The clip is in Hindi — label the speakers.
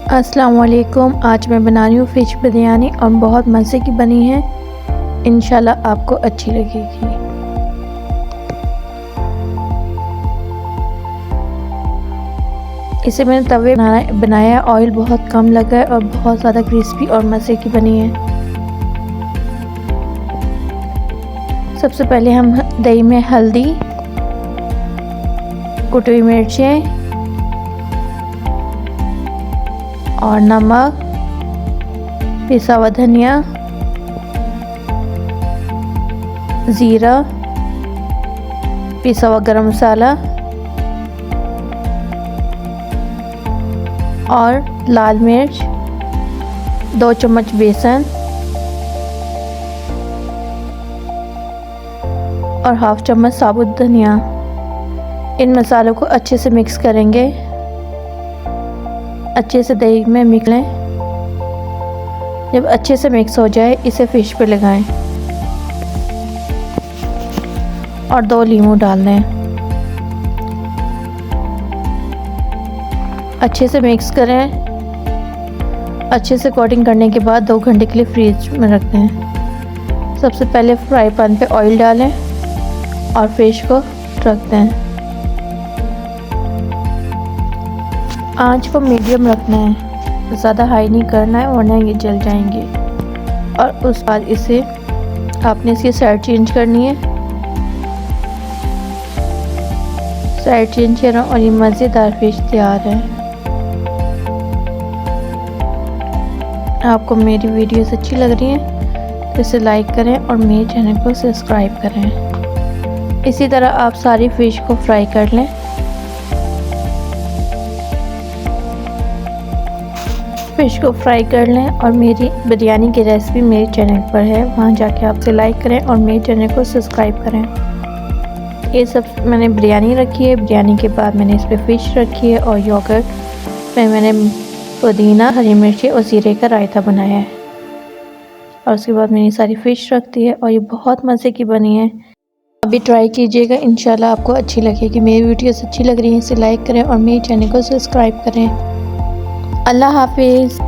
Speaker 1: अस्सलाम वालेकुम। आज मैं बना रही हूँ फ़िश बिरयानी और बहुत मज़े की बनी है। इंशाल्लाह आपको अच्छी लगेगी। इसे मैंने तवे बनाया, ऑयल बहुत कम लगा है और बहुत ज़्यादा क्रिस्पी और मज़े की बनी है। सबसे पहले हम दही में हल्दी, कुटी हुई मिर्चें और नमक, पिसा हुआ धनिया, ज़ीरा, पिसा हुआ गरम मसाला और लाल मिर्च, 2 चम्मच बेसन और हाफ चम्मच साबुत धनिया। इन मसालों को अच्छे से मिक्स करेंगे। अच्छे से दही में मिक्स लें। जब अच्छे से मिक्स हो जाए इसे फ़िश पे लगाएं और 2 नींबू डाल दें। अच्छे से मिक्स करें। अच्छे से कोटिंग करने के बाद 2 घंटे के लिए फ्रीज में रख दें। सबसे पहले फ्राई पैन पे ऑयल डालें और फ़िश को रख दें। आंच को मीडियम रखना है, ज़्यादा हाई नहीं करना है वरना ये जल जाएंगे। और उस बाद इसे आपने इसकी साइड चेंज करनी है। साइड चेंज करें और ये मज़ेदार फ़िश तैयार है। आपको मेरी वीडियोस अच्छी लग रही हैं तो इसे लाइक करें और मेरे चैनल को सब्सक्राइब करें। इसी तरह आप सारी फ़िश को फ्राई कर लें। फ़िश को फ्राई कर लें और मेरी बिरयानी की रेसिपी मेरे चैनल पर है, वहाँ जाके आप इसे लाइक करें और मेरे चैनल को सब्सक्राइब करें। ये सब मैंने बिरयानी रखी है। बिरयानी के बाद मैंने इस पर फ़िश रखी है और योगर्ट में मैंने पुदीना, हरी मिर्ची और ज़ीरे का रायता बनाया है। और उसके बाद मैंने सारी फ़िश रख दी है और ये बहुत मज़े की बनी है। अभी ट्राई कीजिएगा, इंशाल्लाह आपको अच्छी लगेगी। मेरी वीडियोस अच्छी लग रही है इसे लाइक करें और मेरे चैनल को सब्सक्राइब करें। अल्लाह हाफिज़।